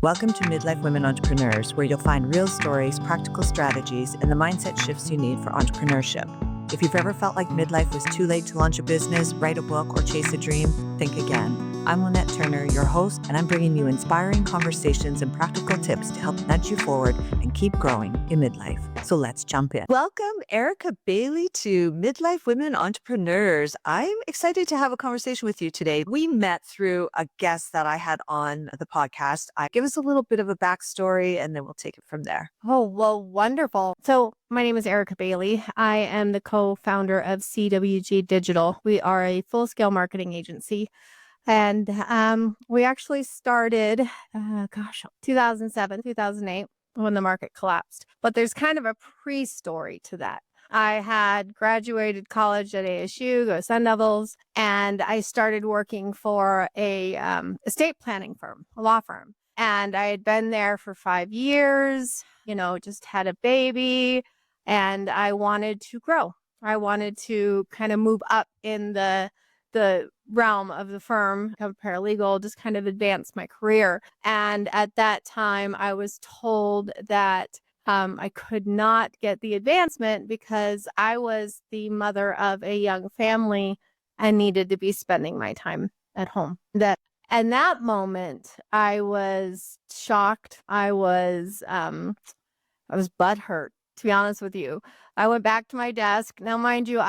Welcome to Midlife Women Entrepreneurs, where you'll find real stories, practical strategies, and the mindset shifts you need for entrepreneurship. If you've ever felt like midlife was too late to launch a business, write a book, or chase a dream, think again. I'm Lynette Turner, your host, and I'm bringing you inspiring conversations and practical tips to help nudge you forward and keep growing in midlife. So let's jump in. Welcome, Erica Bailey, to Midlife Women Entrepreneurs. I'm excited to have a conversation with you today. We met through a guest that I had on the podcast. Give us a little bit of a backstory, and then we'll take it from there. Oh, well, wonderful. So my name is Erica Bailey. I am the co-founder of CWG Digital. We are a full-scale marketing agency. And we actually started, 2007, 2008, when the market collapsed. But there's kind of a pre-story to that. I had graduated college at ASU, go Sun Devils, and I started working for a estate planning firm, a law firm. And I had been there for 5 years, just had a baby, and I wanted to grow. I wanted to kind of move up in the realm of the firm, become a paralegal, just kind of advance my career. And at that time, I was told that I could not get the advancement because I was the mother of a young family and needed to be spending my time at home. And that moment, I was shocked. I was butthurt, to be honest with you. I went back to my desk. Now, mind you,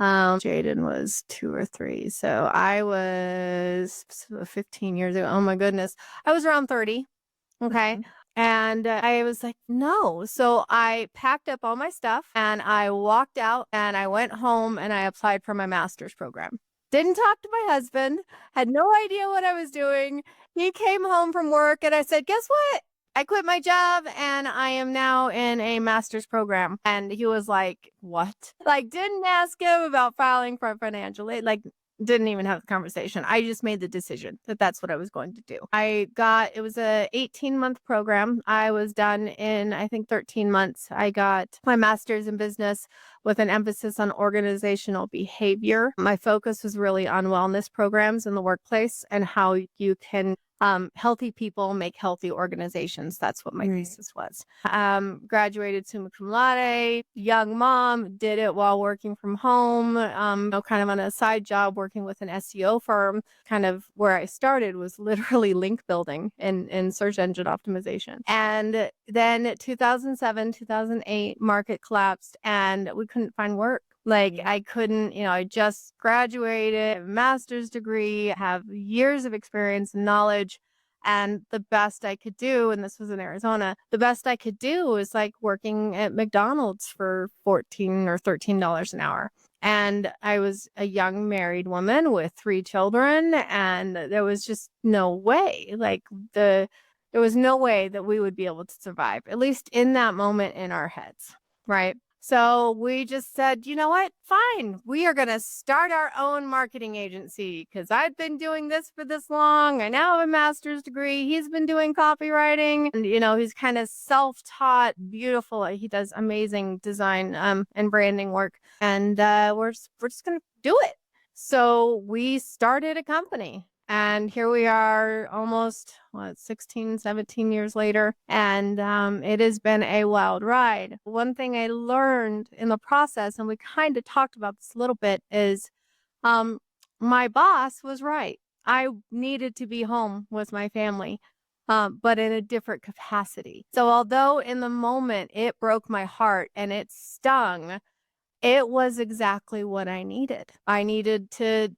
Jaden was 2 or 3. So I was 15 years ago. Oh my goodness. I was around 30. Okay. Mm-hmm. And I was like, no. So I packed up all my stuff and I walked out and I went home and I applied for my master's program. Didn't talk to my husband, had no idea what I was doing. He came home from work and I said, guess what? I quit my job and I am now in a master's program. And he was like, what? Didn't ask him about filing for financial aid. Didn't even have the conversation. I just made the decision that that's what I was going to do. It was a 18-month program. I was done in, I think, 13 months. I got my master's in business with an emphasis on organizational behavior. My focus was really on wellness programs in the workplace and how you can healthy people make healthy organizations. That's what my thesis was. Graduated summa cum laude, young mom, did it while working from home, kind of on a side job working with an SEO firm. Kind of where I started was literally link building in search engine optimization. And then 2007, 2008, market collapsed and we couldn't find work. I couldn't, I just graduated, master's degree, have years of experience and knowledge. And the best I could do, and this was in Arizona, the best I could do was working at McDonald's for $14 or $13 an hour. And I was a young married woman with 3 children. And there was just no way, there was no way that we would be able to survive, at least in that moment in our heads. Right. So we just said, you know what? Fine. We are going to start our own marketing agency because I've been doing this for this long. I now have a master's degree. He's been doing copywriting and, he's kind of self-taught, beautiful. He does amazing design and branding work. And we're just going to do it. So we started a company. And here we are almost 16, 17 years later. And it has been a wild ride. One thing I learned in the process, and we kind of talked about this a little bit, is my boss was right. I needed to be home with my family, but in a different capacity. So although in the moment it broke my heart and it stung, it was exactly what I needed. I needed to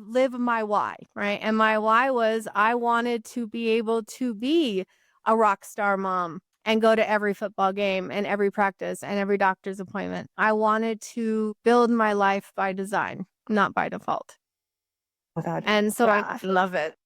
live my why, right? And my why was I wanted to be able to be a rock star mom and go to every football game and every practice and every doctor's appointment. I wanted to build my life by design, not by default. And so I love it.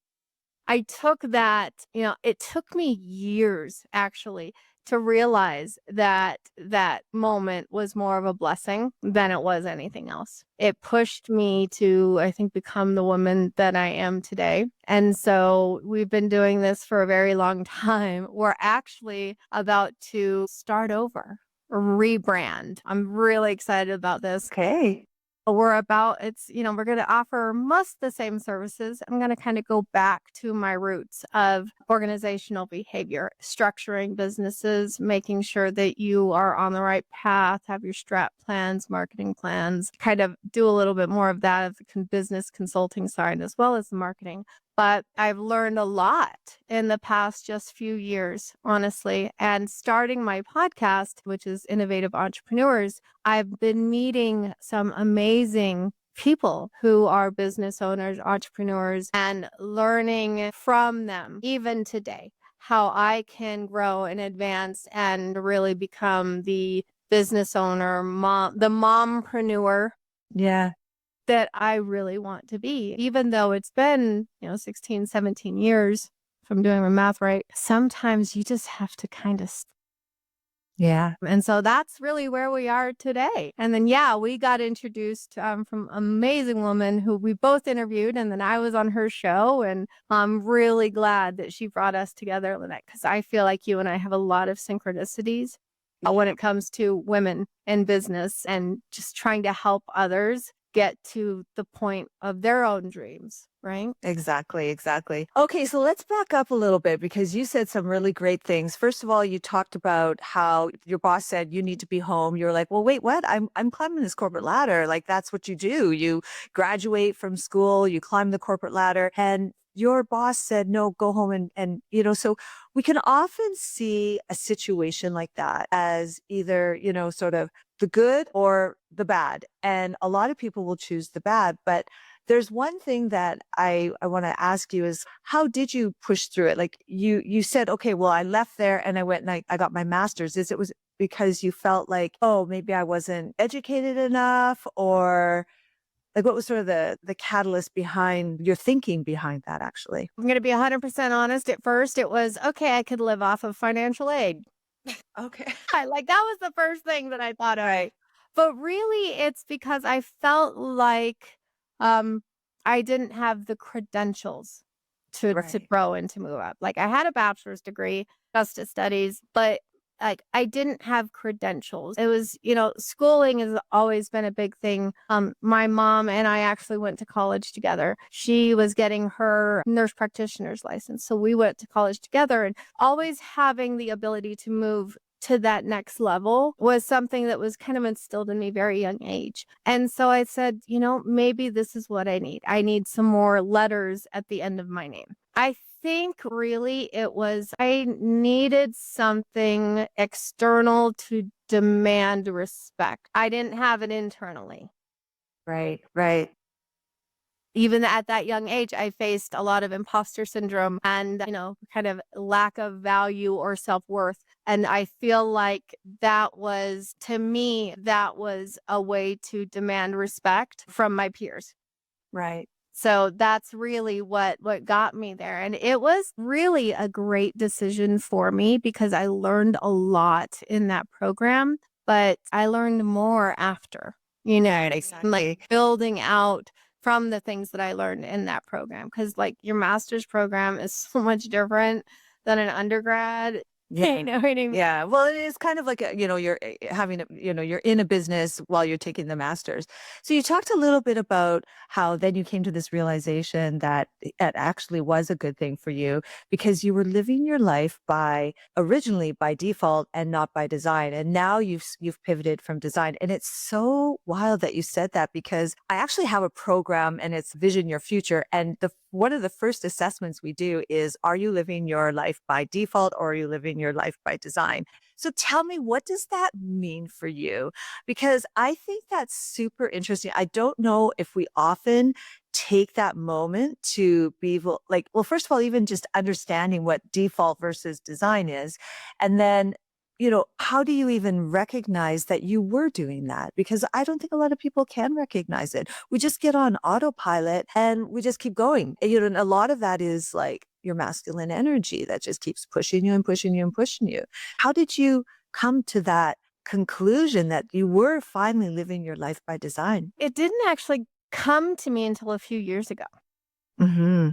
I took that, it took me years actually to realize that that moment was more of a blessing than it was anything else. It pushed me to, I think, become the woman that I am today. And so we've been doing this for a very long time. We're actually about to start over, rebrand. I'm really excited about this. Okay. we're about, we're going to offer most the same services. I'm going to kind of go back to my roots of organizational behavior, structuring businesses, making sure that you are on the right path, have your strat plans, marketing plans, kind of do a little bit more of that of the business consulting side as well as the marketing. But I've learned a lot in the past just few years, honestly. And starting my podcast, which is Innovative Entrepreneurs, I've been meeting some amazing people who are business owners, entrepreneurs, and learning from them even today how I can grow and advance and really become the business owner, the mompreneur Yeah. that I really want to be. Even though it's been, 16, 17 years, if I'm doing my math right, sometimes you just have to kind of. Yeah. And so that's really where we are today. And then, we got introduced from an amazing woman who we both interviewed. And then I was on her show. And I'm really glad that she brought us together, Lynette, because I feel like you and I have a lot of synchronicities when it comes to women in business and just trying to help others get to the point of their own dreams, right? Exactly, exactly. Okay, so let's back up a little bit because you said some really great things. First of all, you talked about how your boss said you need to be home. You're like, "Well, wait, what? I'm climbing this corporate ladder." Like that's what you do. You graduate from school, you climb the corporate ladder, and your boss said, "No, go home and so we can often see a situation like that as either, sort of the good or the bad. And a lot of people will choose the bad, but there's one thing that I want to ask you is how did you push through it? Like you said, okay, well, I left there and I went and I got my master's. Was because you felt like, oh, maybe I wasn't educated enough, or like what was sort of the catalyst behind your thinking behind that actually? I'm going to be 100% honest. At first, it was okay, I could live off of financial aid. Okay. That was the first thing that I thought of. Right. But really, it's because I felt like um, I didn't have the credentials to Right. grow and to move up. Like I had a bachelor's degree, justice studies, but like I didn't have credentials. It was, schooling has always been a big thing. My mom and I actually went to college together. She was getting her nurse practitioner's license. So we went to college together, and always having the ability to move to that next level was something that was kind of instilled in me very young age. And so I said, maybe this is what I need. I need some more letters at the end of my name. I think really it was I needed something external to demand respect. I didn't have it internally. Right. Right. Even at that young age, I faced a lot of imposter syndrome and, kind of lack of value or self-worth. And I feel like to me, that was a way to demand respect from my peers. Right. So that's really what got me there. And it was really a great decision for me because I learned a lot in that program, but I learned more after, like building out from the things that I learned in that program. Because like your master's program is so much different than an undergrad. Yeah. You know what I mean? Yeah. Well, it is kind of like, you're having, you're in a business while you're taking the master's. So you talked a little bit about how then you came to this realization that it actually was a good thing for you because you were living your life originally by default and not by design. And now you've pivoted from design. And it's so wild that you said that because I actually have a program and it's Vision Your Future. And one of the first assessments we do is, are you living your life by default or are you living your life by design? So tell me, what does that mean for you? Because I think that's super interesting. I don't know if we often take that moment to be well, first of all, even just understanding what default versus design is. And then how do you even recognize that you were doing that? Because I don't think a lot of people can recognize it. We just get on autopilot and we just keep going. And a lot of that is like your masculine energy that just keeps pushing you and pushing you and pushing you. How did you come to that conclusion that you were finally living your life by design? It didn't actually come to me until a few years ago. Hmm.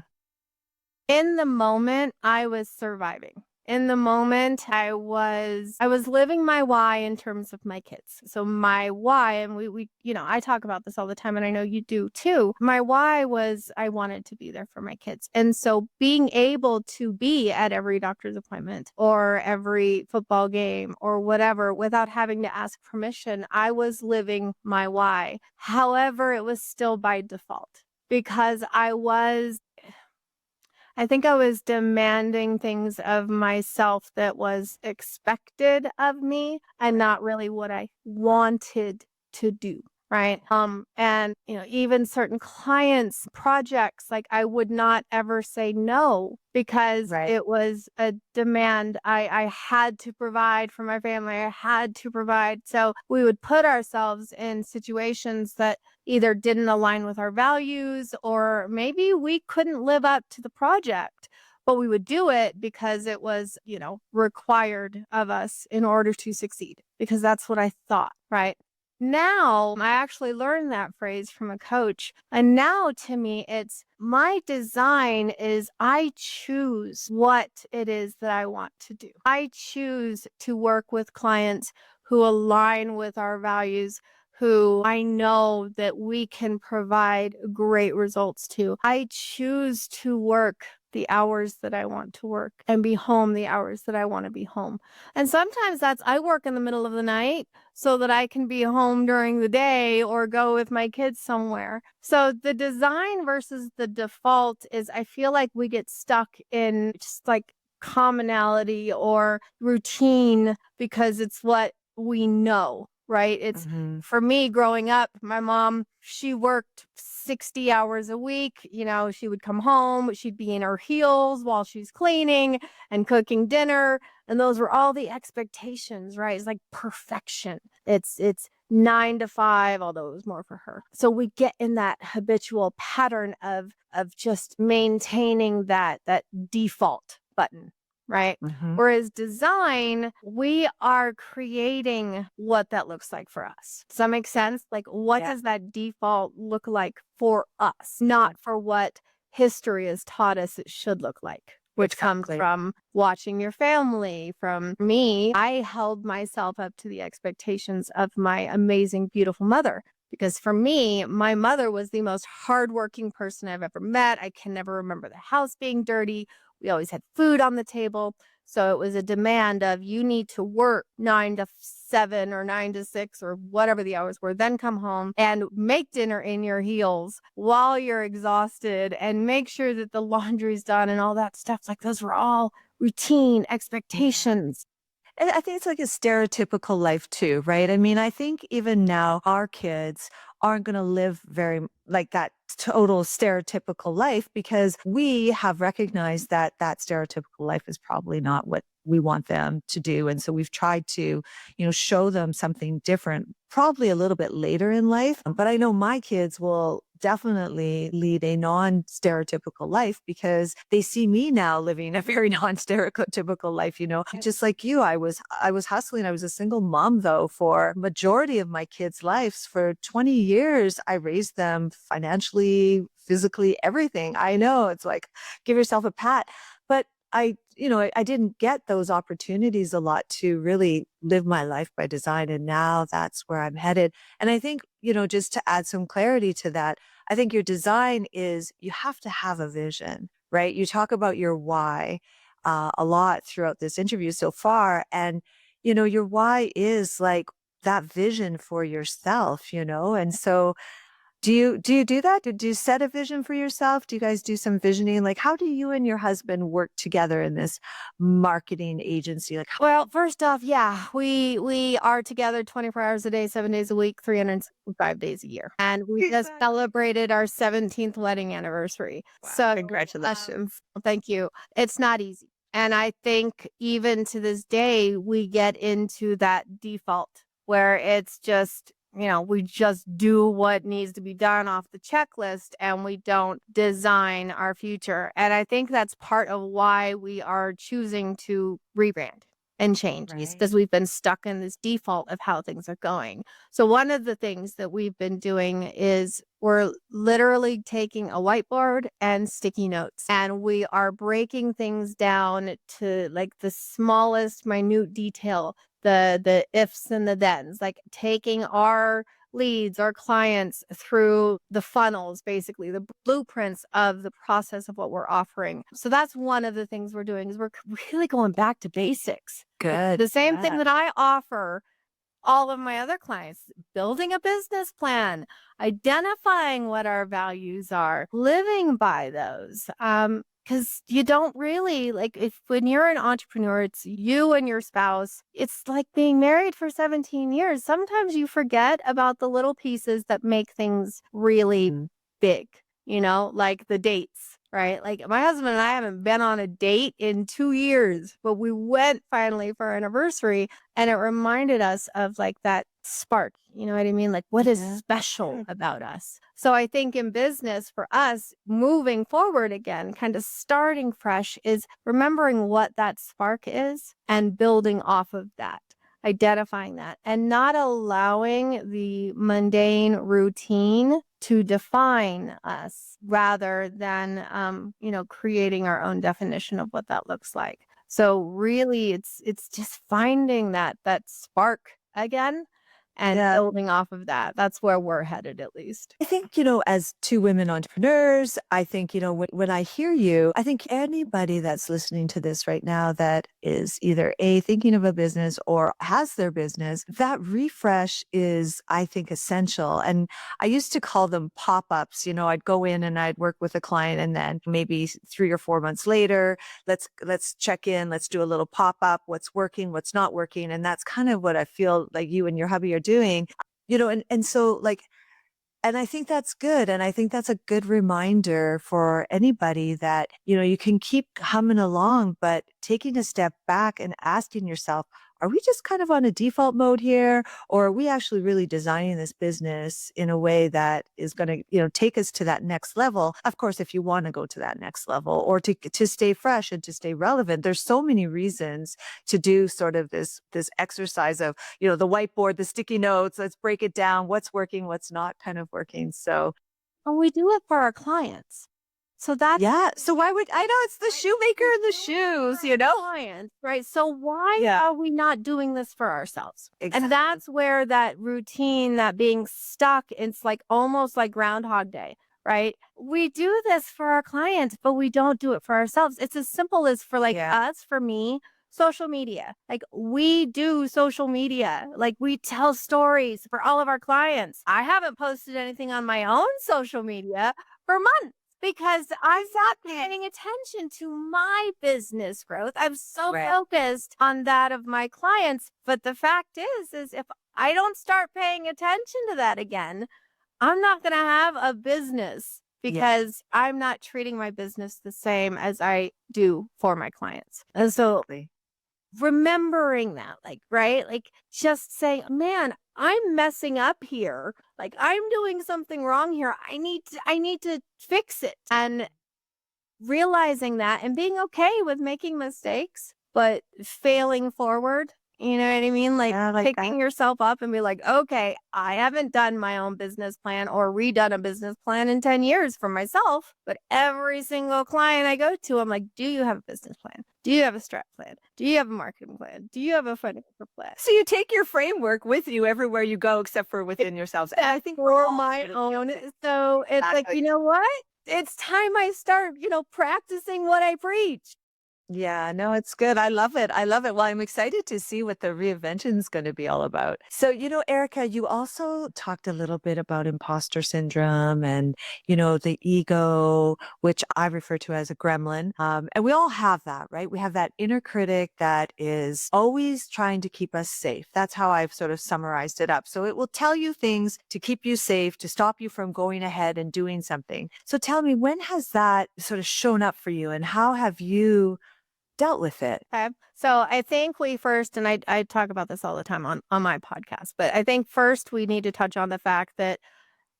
In the moment, I was surviving. In the moment, I was living my why in terms of my kids. So my why, and we I talk about this all the time, and I know you do too. My why was I wanted to be there for my kids. And so being able to be at every doctor's appointment or every football game or whatever without having to ask permission, I was living my why. However, it was still by default because I think I was demanding things of myself that was expected of me and not really what I wanted to do. Right. And even certain clients, projects, like I would not ever say no because Right. it was a demand. I had to provide for my family. I had to provide. So we would put ourselves in situations that either didn't align with our values or maybe we couldn't live up to the project, but we would do it because it was, required of us in order to succeed because that's what I thought, right? Now, I actually learned that phrase from a coach. And now to me, it's my design is I choose what it is that I want to do. I choose to work with clients who align with our values, who I know that we can provide great results to. I choose to work the hours that I want to work and be home the hours that I want to be home. And sometimes I work in the middle of the night so that I can be home during the day or go with my kids somewhere. So the design versus the default is I feel like we get stuck in just like commonality or routine because it's what we know, right? It's Mm-hmm. for me growing up, my mom, she worked 60 hours a week. She would come home, she'd be in her heels while she's cleaning and cooking dinner. And those were all the expectations, right? It's like perfection. It's 9 to 5, although it was more for her. So we get in that habitual pattern of just maintaining that default button, right? Mm-hmm. Whereas design, we are creating what that looks like for us. Does that make sense? Like, what Yeah. does that default look like for us, not for what history has taught us it should look like, which comes Exactly. from watching your family. From me, I held myself up to the expectations of my amazing, beautiful mother. Because for me, my mother was the most hardworking person I've ever met. I can never remember the house being dirty. We always had food on the table. So it was a demand of you need to work 9 to 7 or 9 to 6 or whatever the hours were, then come home and make dinner in your heels while you're exhausted and make sure that the laundry's done and all that stuff. Like those were all routine expectations. And I think it's like a stereotypical life too, right? I mean, I think even now our kids aren't going to live like that total stereotypical life because we have recognized that that stereotypical life is probably not what we want them to do. And so we've tried to, show them something different, probably a little bit later in life. But I know my kids will definitely lead a non-stereotypical life because they see me now living a very non-stereotypical life, just like you. I was hustling. I was a single mom though for majority of my kids' lives. For 20 years, I raised them financially, physically, everything. I know it's like give yourself a pat. But I didn't get those opportunities a lot to really live my life by design. And now that's where I'm headed. And I think, just to add some clarity to that, I think your design is you have to have a vision, right? You talk about your why a lot throughout this interview so far. And, your why is like that vision for yourself, and so do you do that? Do you set a vision for yourself? Do you guys do some visioning? Like, how do you and your husband work together in this marketing agency? Like, Well, first off, yeah, we are together 24 hours a day, 7 days a week, 365 days a year. And we just exactly. celebrated our 17th wedding anniversary. Wow, So, congratulations. thank you. It's not easy. And I think even to this day, we get into that default where it's just, we just do what needs to be done off the checklist and we don't design our future. And I think that's part of why we are choosing to rebrand. and change because Right. we've been stuck in this default of how things are going. So one of the things that we've been doing is we're literally taking a whiteboard and sticky notes, and we are breaking things down to like the smallest minute detail, the ifs and the thens, like taking our leads, our clients through the funnels, basically the blueprints of the process of what we're offering. So that's one of the things we're doing is we're really going back to basics. Like Good. the same thing Yeah. that I offer all of my other clients, building a business plan, identifying what our values are, living by those. Because you don't really like if when you're an entrepreneur, it's you and your spouse. It's like being married for 17 years. Sometimes you forget about the little pieces that make things really big, like the dates, right? Like my husband and I haven't been on a date in 2 years, but we went finally for our anniversary and it reminded us of like that spark. You know what I mean? Like what is Yeah. special Good. about us? So I think in business for us, moving forward again, kind of starting fresh is remembering what that spark is and building off of that, identifying that and not allowing the mundane routine to define us rather than creating our own definition of what that looks like. So really it's just finding that spark again and Yeah. building off of that. That's where we're headed at least. I think, as two women entrepreneurs, I think, when I hear you, I think anybody that's listening to this right now that is either thinking of a business or has their business, that refresh is, I think, essential. And I used to call them pop-ups. I'd go in and I'd work with a client and then maybe 3 or 4 months later, let's check in, let's do a little pop-up, what's working, what's not working. And that's kind of what I feel like you and your hubby are doing. And so like and I think that's good. And I think that's a good reminder for anybody that, you can keep humming along, but taking a step back and asking yourself, are we just kind of on a default mode here? Or are we actually really designing this business in a way that is going to, take us to that next level? Of course, if you want to go to that next level or to stay fresh and to stay relevant, there's so many reasons to do sort of this exercise of the whiteboard, the sticky notes, let's break it down, what's working, what's not kind of working. So, And we do it for our clients. So that's yeah. So why would I know it's the right. shoemaker and the shoes, Clients, right? So why Yeah, are we not doing this for ourselves? And exactly. that's where that routine, that being stuck, it's like almost like Groundhog Day, right? We do this for our clients, but we don't do it for ourselves. It's as simple as for like Yeah. us, for me, social media. Like we do social media, like we tell stories for all of our clients. I haven't posted anything on my own social media for months because I'm not paying attention to my business growth. I'm so Right. focused on that of my clients. But the fact is if I don't start paying attention to that again, I'm not going to have a business Yeah. because I'm not treating my business the same as I do for my clients. And so Exactly. remembering that, like, right? Like just saying, man, I'm messing up here. Like I'm doing something wrong here. I need to fix it. And realizing that and being okay with making mistakes, but failing forward. You know what I mean? Like Yeah, like that. picking yourself up and be like, okay, I haven't done my own business plan or redone a business plan in 10 years for myself. But every single client I go to, I'm like, do you have a business plan? Do you have a strat plan? Do you have a marketing plan? Do you have a financial plan? So you take your framework with you everywhere you go, except for within yourselves. And I think we're For all my sort of own. guilty. So it's like, Exactly. you know what? It's time I start, practicing what I preach. Yeah, no, it's good. I love it. I love it. Well, I'm excited to see what the reinvention is going to be all about. So, Erica, you also talked a little bit about imposter syndrome and, the ego, which I refer to as a gremlin. And we all have that, right? We have that inner critic that is always trying to keep us safe. That's how I've sort of summarized it up. So it will tell you things to keep you safe, to stop you from going ahead and doing something. So tell me, when has that sort of shown up for you and how have you dealt with it? Okay. So I think we first, and I talk about this all the time on my podcast, but I think first we need to touch on the fact that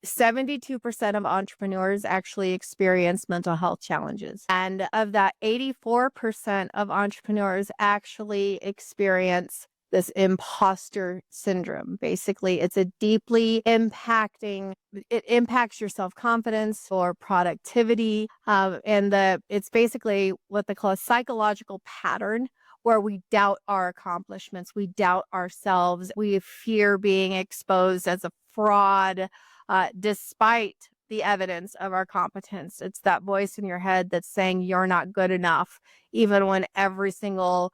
72% of entrepreneurs actually experience mental health challenges. And of that, 84% of entrepreneurs actually experience this imposter syndrome. Basically, it's a deeply impacting, it impacts your self-confidence or productivity. It's basically what they call a psychological pattern where we doubt our accomplishments, we doubt ourselves, we fear being exposed as a fraud, despite the evidence of our competence. It's that voice in your head that's saying you're not good enough, even when every single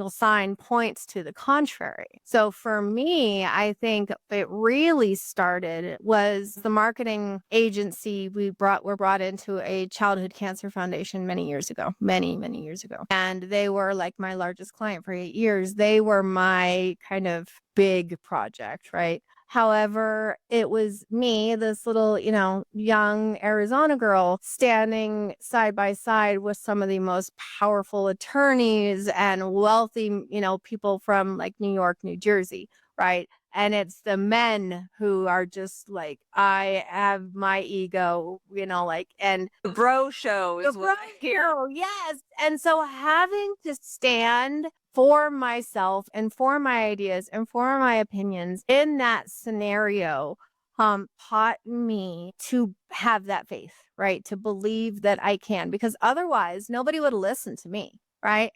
sign points to the contrary. So for me, I think it really started was the marketing agency were brought into a childhood cancer foundation many years ago, many years ago. And they were like my largest client for 8 years. They were my kind of big project, right? However, it was me, this little, young Arizona girl, standing side by side with some of the most powerful attorneys and wealthy, people from like New York, New Jersey, right? And it's the men who are just like, I have my ego, and The bro show the is what I hear. bro, yes. And so having to stand for myself and for my ideas and for my opinions in that scenario taught me to have that faith, right? To believe that I can, because otherwise nobody would listen to me, right?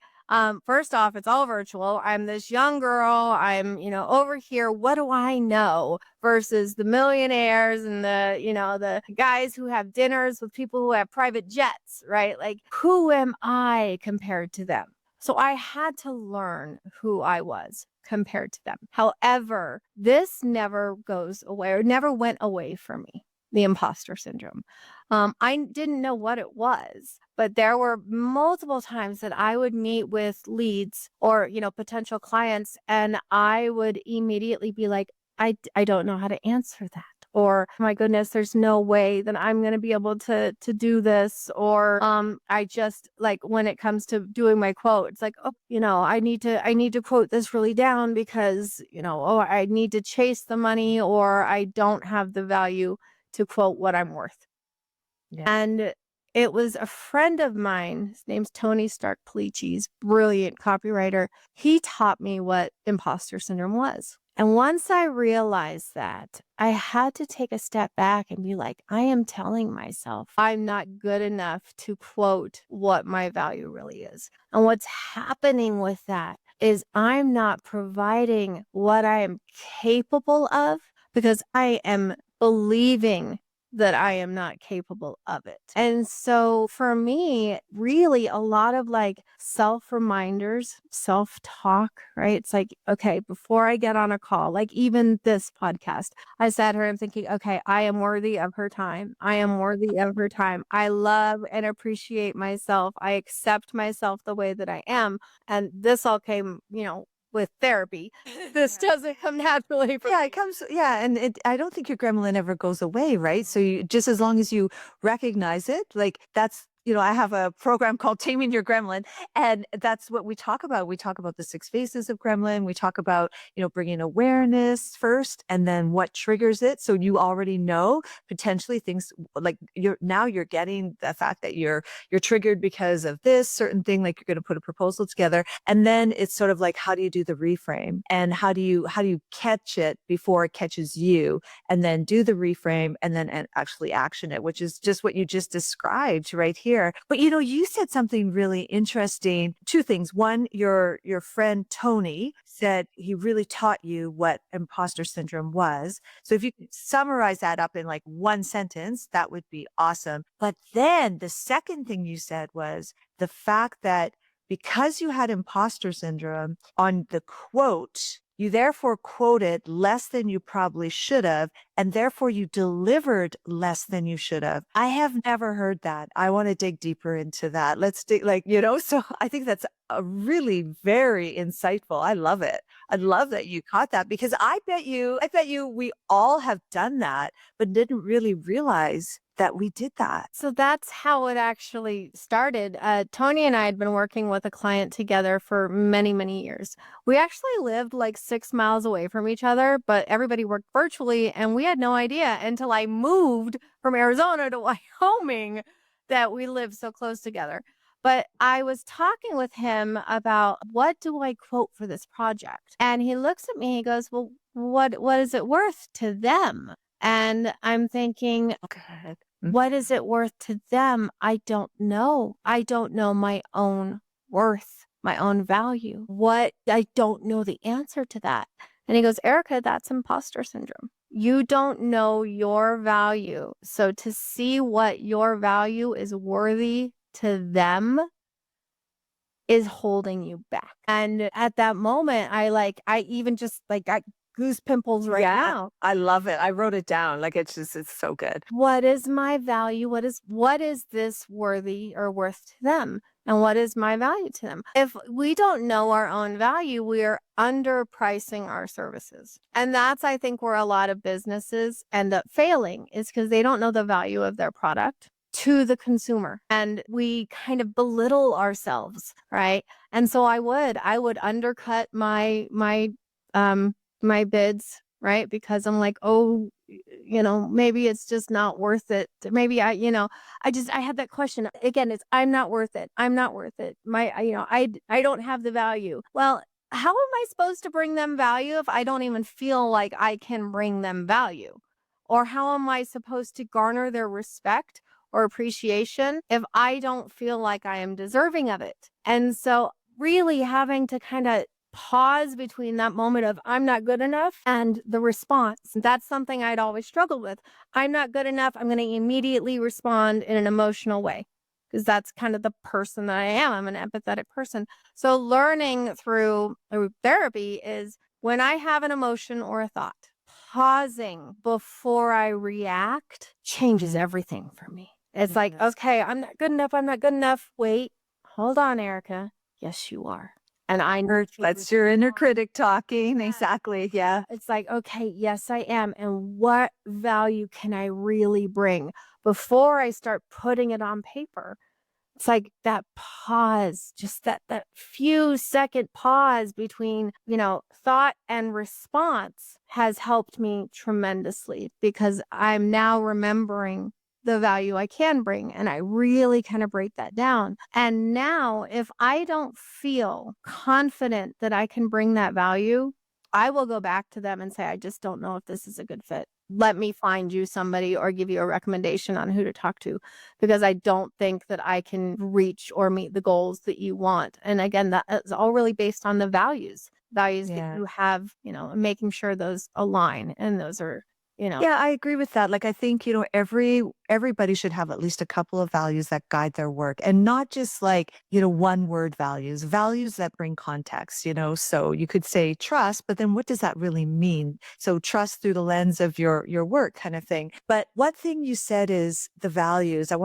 First off, it's all virtual. I'm this young girl. I'm, over here. What do I know? Versus the millionaires and the guys who have dinners with people who have private jets, right? Like, who am I compared to them? So I had to learn who I was compared to them. However, this never goes away or never went away from me, the imposter syndrome. I didn't know what it was, but there were multiple times that I would meet with leads or, potential clients, and I would immediately be like, I don't know how to answer that. Or, oh my goodness, there's no way that I'm going to be able to do this. Or I just like when it comes to doing my quote, it's like, oh, I need to quote this really down because, oh, I need to chase the money, or I don't have the value to quote what I'm worth. Yeah. And it was a friend of mine, his name's Tony Stark Policis, brilliant copywriter. He taught me what imposter syndrome was. And once I realized that, I had to take a step back and be like, I am telling myself I'm not good enough to quote what my value really is. And what's happening with that is I'm not providing what I am capable of because I am believing that I am not capable of it. And so for me, really a lot of like self reminders, self talk, right? It's like, okay, before I get on a call, like even this podcast, I sat here and thinking, okay, I am worthy of her time. I am worthy of her time. I love and appreciate myself. I accept myself the way that I am. And this all came, with therapy. This doesn't come naturally from Yeah, me. it comes. Yeah, and I don't think your gremlin ever goes away, right? So you just as long as you recognize it, like that's. I have a program called Taming Your Gremlin, and that's what we talk about. We talk about the 6 phases of gremlin. We talk about, bringing awareness first and then what triggers it. So you already know potentially things like you're getting the fact that you're triggered because of this certain thing, like you're going to put a proposal together. And then it's sort of like, how do you do the reframe and how do you catch it before it catches you, and then do the reframe and then actually action it, which is just what you just described right here. But you said something really interesting. 2 things. One, your friend Tony said he really taught you what imposter syndrome was. So if you could summarize that up in like one sentence, that would be awesome. But then the second thing you said was the fact that because you had imposter syndrome on the quote, you therefore quoted less than you probably should have, and therefore you delivered less than you should have. I have never heard that. I want to dig deeper into that. Let's dig so I think that's a really very insightful. I love it. I love that you caught that because I bet you we all have done that, but didn't really realize that we did that. So that's how it actually started. Tony and I had been working with a client together for many, many years. We actually lived like 6 miles away from each other, but everybody worked virtually, and we had no idea until I moved from Arizona to Wyoming that we lived so close together. But I was talking with him about, what do I quote for this project? And he looks at me, he goes, well, what is it worth to them? And I'm thinking, Okay. what is it worth to them? I don't know. I don't know my own worth, my own value. I don't know the answer to that. And he goes, Erica, that's imposter syndrome. You don't know your value. So to see what your value is worthy to them is holding you back. And at that moment, I even just got goose pimples right now. I love it. I wrote it down. Like it's so good. What is my value? What is this worthy or worth to them? And what is my value to them? If we don't know our own value, we are underpricing our services. And that's, I think, where a lot of businesses end up failing, is because they don't know the value of their product to the consumer. And we kind of belittle ourselves, right? And so I would undercut my bids, right? Because I'm like, oh, maybe it's just not worth it. Maybe I had that question again. It's, I'm not worth it. I'm not worth it. I don't have the value. Well, how am I supposed to bring them value if I don't even feel like I can bring them value? Or how am I supposed to garner their respect or appreciation if I don't feel like I am deserving of it? And so really having to kind of pause between that moment of I'm not good enough and the response. That's something I'd always struggled with. I'm not good enough. I'm going to immediately respond in an emotional way, because that's kind of the person that I am. I'm an empathetic person. So learning through therapy is, when I have an emotion or a thought, pausing before I react changes everything for me. It's like, okay, I'm not good enough. I'm not good enough. Wait, hold on, Erica. Yes, you are. And I know That's your inner critic talking. Exactly. Yeah. it's like, okay, yes, I am. And what value can I really bring before I start putting it on paper? It's like that pause, just that few second pause between, thought and response has helped me tremendously, because I'm now remembering the value I can bring. And I really kind of break that down. And now if I don't feel confident that I can bring that value, I will go back to them and say, I just don't know if this is a good fit. Let me find you somebody or give you a recommendation on who to talk to, because I don't think that I can reach or meet the goals that you want. And again, that is all really based on the values that you have, making sure those align, and those are, Yeah, I agree with that. Like, I think, everybody should have at least a couple of values that guide their work, and not just like, one word values that bring context, so you could say trust, but then what does that really mean? So trust through the lens of your work kind of thing. But one thing you said is the values. I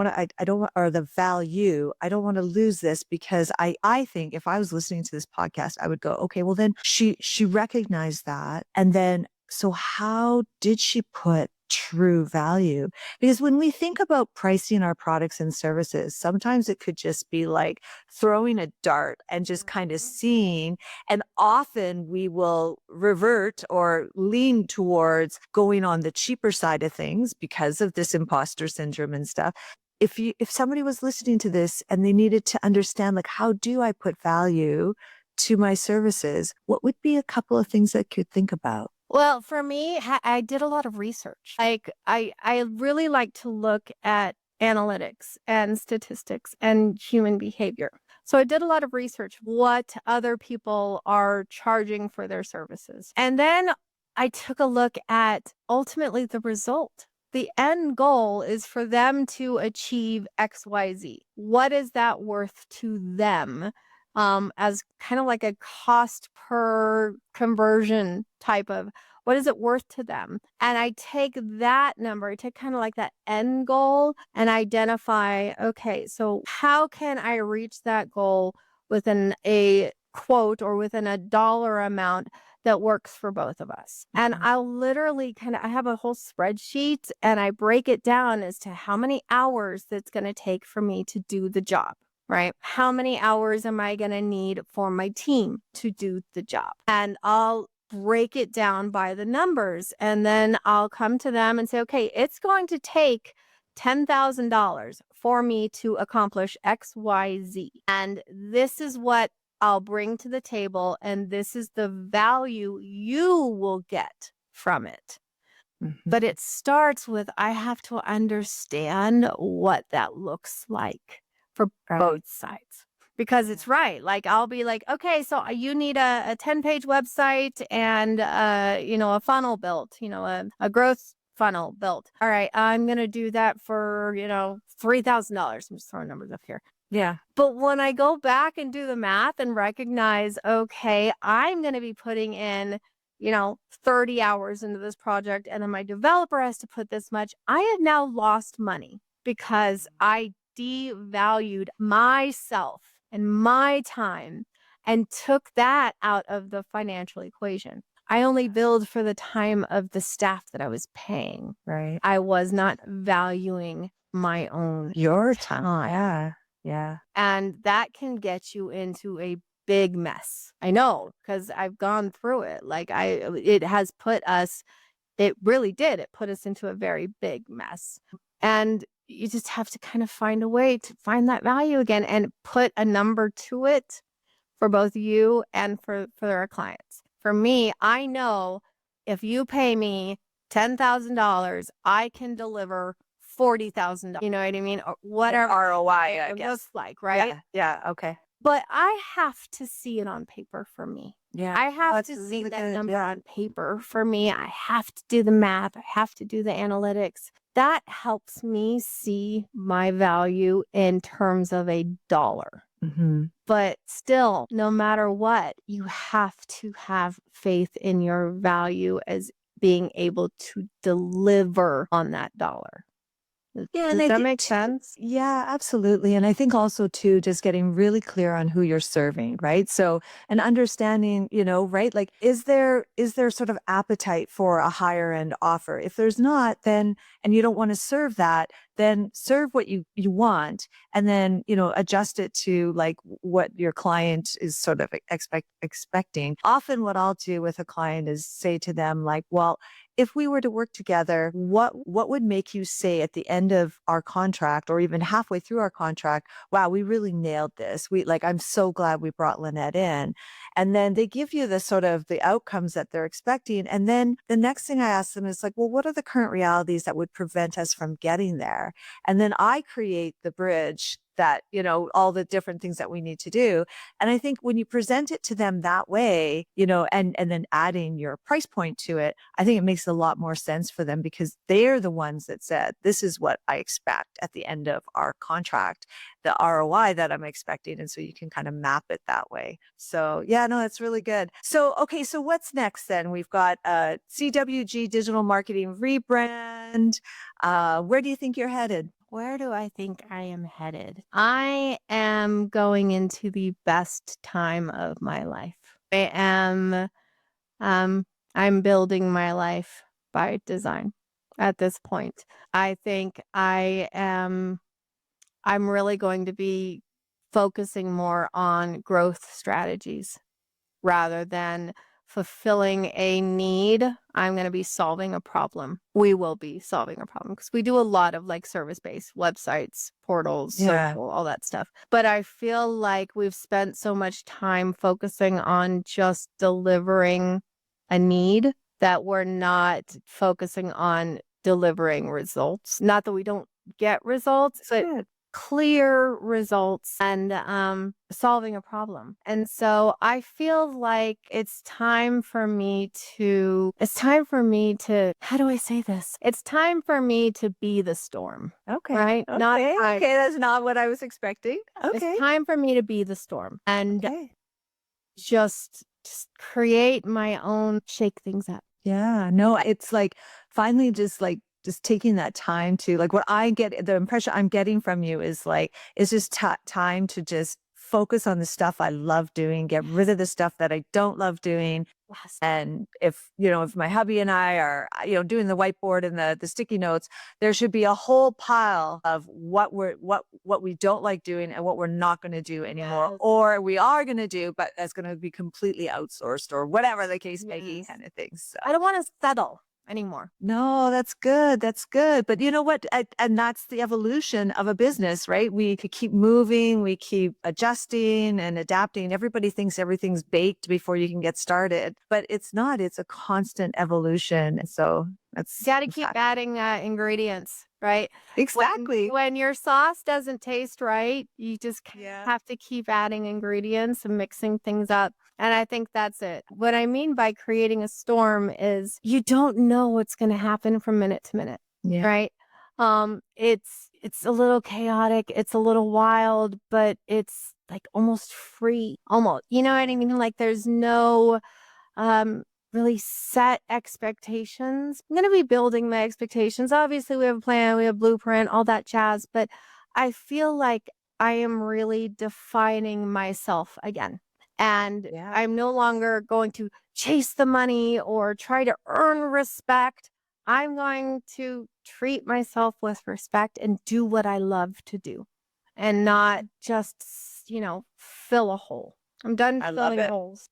don't want, or the value. I don't want to lose this, because I think if I was listening to this podcast, I would go, okay, well then she recognized that. And then, so how did she put true value? Because when we think about pricing our products and services, sometimes it could just be like throwing a dart and just kind of seeing. And often we will revert or lean towards going on the cheaper side of things because of this imposter syndrome and stuff. If somebody was listening to this and they needed to understand, like, how do I put value to my services? What would be a couple of things that could think about? Well, for me, I did a lot of research. Like I really like to look at analytics and statistics and human behavior. So I did a lot of research, what other people are charging for their services. And then I took a look at ultimately the result. The end goal is for them to achieve XYZ. What is that worth to them? As kind of like a cost per conversion type of, what is it worth to them? And I take that number, I take kind of like that end goal, and identify, okay, so how can I reach that goal within a quote or within a dollar amount that works for both of us. And I'll literally I have a whole spreadsheet and I break it down as to how many hours that's going to take for me to do the job, right? How many hours am I going to need for my team to do the job? And I'll break it down by the numbers. And then I'll come to them and say, okay, it's going to take $10,000 for me to accomplish X, Y, Z. And this is what I'll bring to the table, and this is the value you will get from it. But it starts with, I have to understand what that looks like for both sides. Because it's right. Like, I'll be like, okay, so you need a 10-page website and, a funnel built, a growth funnel built. All right, I'm going to do that for, $3,000. I'm just throwing numbers up here. Yeah. But when I go back and do the math and recognize, okay, I'm going to be putting in, 30 hours into this project, and then my developer has to put this much, I have now lost money because I devalued myself and my time and took that out of the financial equation. I only billed for the time of the staff that I was paying. Right. I was not valuing my own Your time. Yeah. Yeah. and that can get you into a big mess. I know, because I've gone through it. It has put us, it really did. It put us into a very big mess. And you just have to kind of find a way to find that value again and put a number to it for both you and for our clients. For me, I know if you pay me $10,000, I can deliver $40,000. You know what I mean? Or whatever ROI, I it guess. looks like, right? Yeah. Okay. But I have to see it on paper for me. Yeah. I have that's to see really that good. number Yeah. on paper for me. I have to do the math. I have to do the analytics. That helps me see my value in terms of a dollar. But still, no matter what, you have to have faith in your value as being able to deliver on that dollar. Yeah, Does that make sense? Yeah, absolutely. And I think also too, just getting really clear on who you're serving, right? So, and understanding, right? Like, is there sort of appetite for a higher end offer? If there's not, then, and you don't want to serve that, then serve what you want, and then, adjust it to like what your client is sort of expecting. Often what I'll do with a client is say to them like, well, if we were to work together, what would make you say at the end of our contract or even halfway through our contract, wow, we really nailed this. I'm so glad we brought Lynette in. And then they give you the sort of the outcomes that they're expecting. And then the next thing I ask them is like, well, what are the current realities that would prevent us from getting there? And then I create the bridge that, all the different things that we need to do. And I think when you present it to them that way, and then adding your price point to it, I think it makes a lot more sense for them because they're the ones that said, this is what I expect at the end of our contract, the ROI that I'm expecting. And so you can kind of map it that way. So yeah, no, that's really good. So, okay. So what's next then? We've got CWG digital marketing rebrand. Where do you think you're headed? Where do I think I am headed? I am going into the best time of my life. I'm building my life by design at this point. I think I'm really going to be focusing more on growth strategies rather than fulfilling a need. I'm going to be solving a problem. We will be solving a problem because we do a lot of like service-based websites, portals, social, all that stuff. But I feel like we've spent so much time focusing on just delivering a need that we're not focusing on delivering results. Not that we don't get results, but clear results and solving a problem. And so I feel like it's time for me to, how do I say this? It's time for me to be the storm. Okay. Right? Okay. That's not what I was expecting. Okay. It's time for me to be the storm and just create my own, shake things up. Yeah, no, it's like finally just taking that time to like what I get, the impression I'm getting from you is like, it's just time to just focus on the stuff I love doing, get rid of the stuff that I don't love doing. Yes. And if my hubby and I are, doing the whiteboard and the sticky notes, there should be a whole pile of what we don't like doing and what we're not going to do anymore, Yes. or we are going to do, but that's going to be completely outsourced or whatever the case may be, Yes. kind of thing. So I don't want to settle anymore. no, that's good. That's good. But you know what? And that's the evolution of a business, right? We could keep moving, we keep adjusting and adapting. Everybody thinks everything's baked before you can get started, but it's not. It's a constant evolution. And so that's Got to keep adding ingredients, right? exactly. When your sauce doesn't taste right, you just Yeah. have to keep adding ingredients and mixing things up. And I think that's it. What I mean by creating a storm is you don't know what's going to happen from minute to minute, Yeah. right? It's a little chaotic, it's a little wild, but it's like almost free, almost. You know what I mean? Like there's no really set expectations. I'm going to be building my expectations. Obviously, we have a plan, we have blueprint, all that jazz, but I feel like I am really defining myself again. And Yeah. I'm no longer going to chase the money or try to earn respect. I'm going to treat myself with respect and do what I love to do and not just, fill a hole. I'm done I love filling it. holes.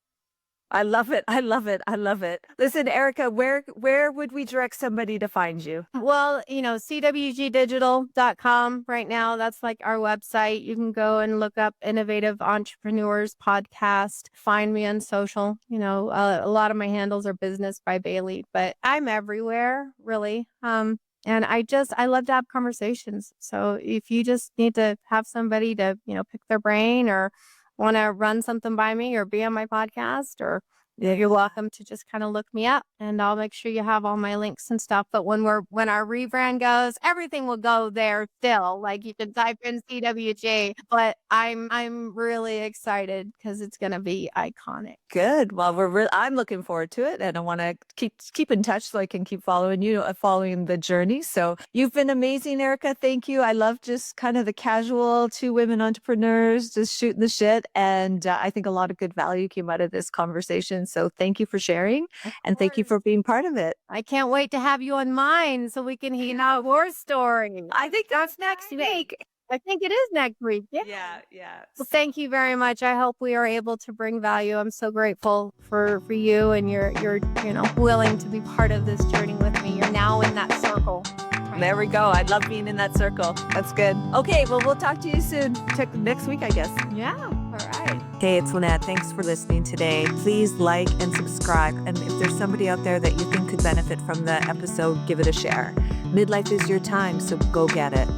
I love it. I love it. I love it. Listen, Erica, where would we direct somebody to find you? Well, cwgdigital.com right now. That's like our website. You can go and look up Innovative Entrepreneurs Podcast. Find me on social. A lot of my handles are Business by Bailey, but I'm everywhere, really. And I love to have conversations. So if you just need to have somebody to, pick their brain or want to run something by me or be on my podcast, or you're welcome to just kind of look me up and I'll make sure you have all my links and stuff. But when our rebrand goes, everything will go there still. Like you can type in CWG, but I'm really excited because it's going to be iconic. Good. Well, I'm looking forward to it, and I want to keep in touch so I can keep following you, following the journey. So you've been amazing, Erica. Thank you. I love just kind of the casual two women entrepreneurs just shooting the shit, and I think a lot of good value came out of this conversation. So thank you for sharing, and thank you for being part of it. I can't wait to have you on mine so we can hear out war story. I think that's next week. I think it is next week. Yeah. Well, thank you very much. I hope we are able to bring value. I'm so grateful for you and you're willing to be part of this journey with me. You're now in that circle. There we go. I love being in that circle. That's good. Okay, well, we'll talk to you soon. Next week, I guess. Yeah. All right. Hey, it's Lynette. Thanks for listening today. Please like and subscribe. And if there's somebody out there that you think could benefit from the episode, give it a share. Midlife is your time, so go get it.